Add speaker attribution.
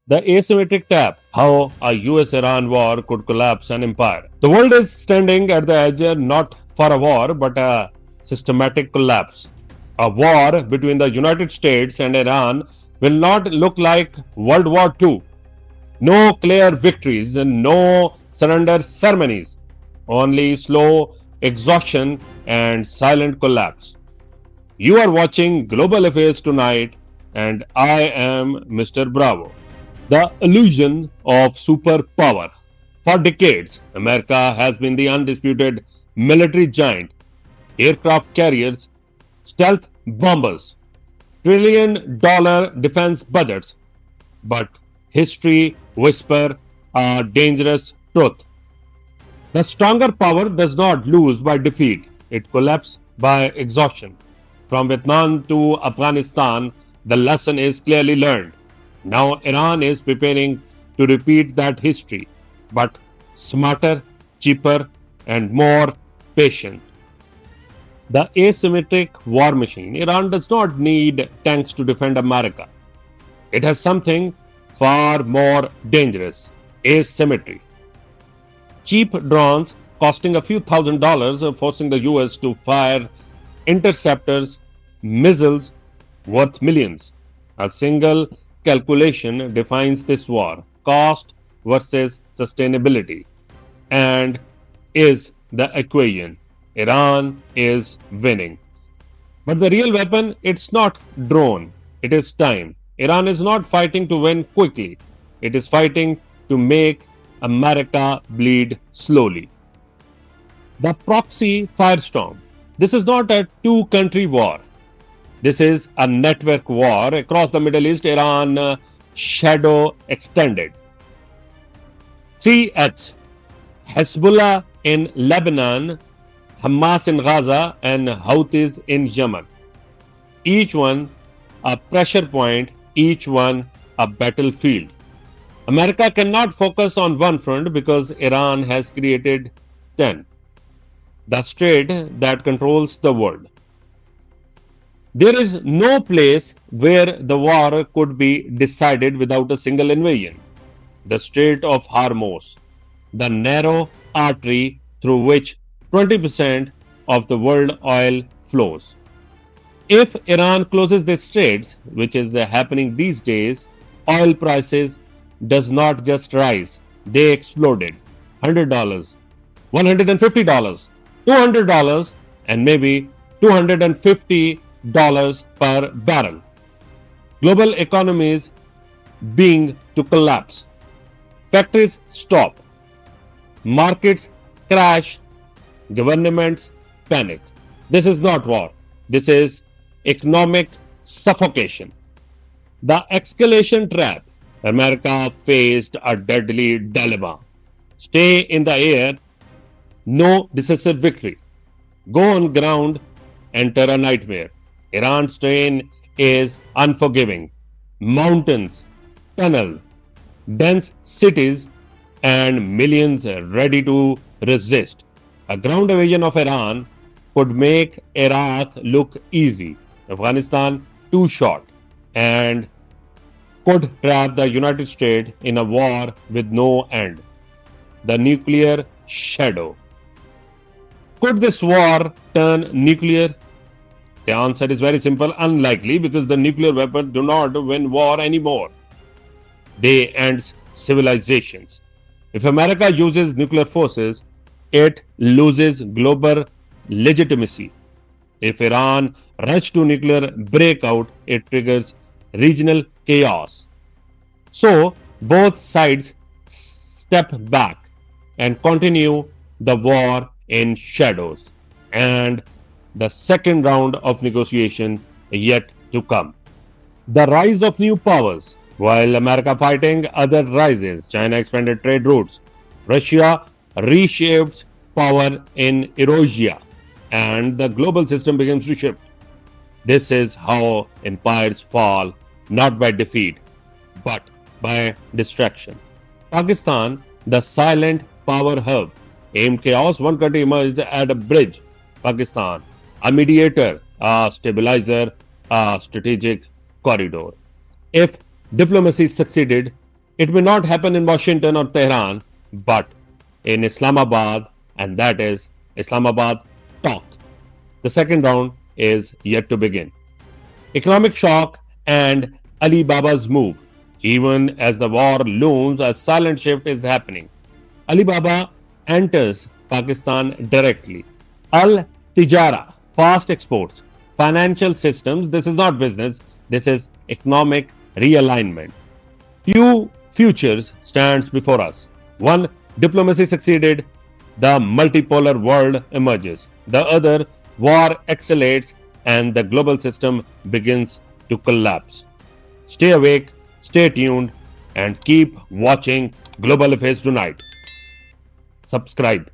Speaker 1: The asymmetric tap, how a US Iran war could collapse an empire. The world is standing at the edge not for a war but a systematic collapse. A war between the United States and Iran will not look like World War II. No clear victories and no surrender ceremonies, only slow exhaustion and silent collapse. You are watching Global Affairs tonight, and I am Mr. Bravo. The illusion of superpower. For decades, America has been the undisputed military giant. Aircraft carriers, stealth bombers, trillion-dollar defense budgets. But history whisper a dangerous truth. The stronger power does not lose by defeat, it collapses by exhaustion. From Vietnam to Afghanistan, the lesson is clearly learned. Now Iran is preparing to repeat that history, but smarter, cheaper, and more patient. The asymmetric war machine. Iran does not need tanks to defend America. It has something far more dangerous: asymmetry. Cheap drones costing a few $1,000s, forcing the US to fire interceptors, missiles worth millions. A single calculation defines this war: cost versus sustainability. And is the equation. Iran is winning. But the real weapon, it's not drone, it is time. Iran is not fighting to win quickly, it is fighting to make America bleed slowly. The proxy firestorm. This is not a two-country war. This is a network war across the Middle East. Iran shadow extended. 3 Hezbollah in Lebanon, Hamas in Gaza, and Houthis in Yemen. Each one a pressure point, each one a battlefield. America cannot focus on one front because Iran has created 10. The strait that controls the world. There is no place where the war could be decided without a single invasion. The Strait of Hormuz, the narrow artery through which 20% of the world oil flows. If Iran closes the straits, which is happening these days, oil prices does not just rise, they exploded. $100, $150, $200, and maybe $250 per barrel. Global economies being to collapse. Factories stop. Markets crash. Governments panic. This is not war. This is economic suffocation. The escalation trap. America faced a deadly dilemma. Stay in the air, no decisive victory. Go on ground, enter a nightmare. Iran's terrain is unforgiving. Mountains, tunnel, dense cities, and millions ready to resist. A ground invasion of Iran could make Iraq look easy, Afghanistan too short, and could trap the United States in a war with no end. The nuclear shadow. Could this war turn nuclear? The answer is very simple: unlikely, because the nuclear weapons do not win war anymore. They end civilizations. If America uses nuclear forces, it loses global legitimacy. If Iran rushes to nuclear breakout, it triggers regional chaos. So, both sides step back and continue the war in shadows. And the second round of negotiation yet to come. The rise of new powers. While America fighting, other rises. China expanded trade routes. Russia reshaped power in Eurasia, and the global system begins to shift. This is how empires fall, not by defeat, but by distraction. Pakistan, the silent power hub, aimed chaos. One country emerged at a bridge. Pakistan, a mediator, a stabilizer, a strategic corridor. If diplomacy succeeded, It may not happen in Washington or Tehran, but in Islamabad, and that is Islamabad talk. The second round is yet to begin. Economic shock and Alibaba's move. Even as the war looms, a silent shift is happening. Alibaba enters Pakistan directly. Al Tijara, fast exports, financial systems. This is not business, this is economic realignment. Two futures stands before us. One, diplomacy succeeded, the multipolar world emerges. The other, war accelerates and the global system begins to collapse. Stay awake, stay tuned, and keep watching Global Affairs Tonight. Subscribe.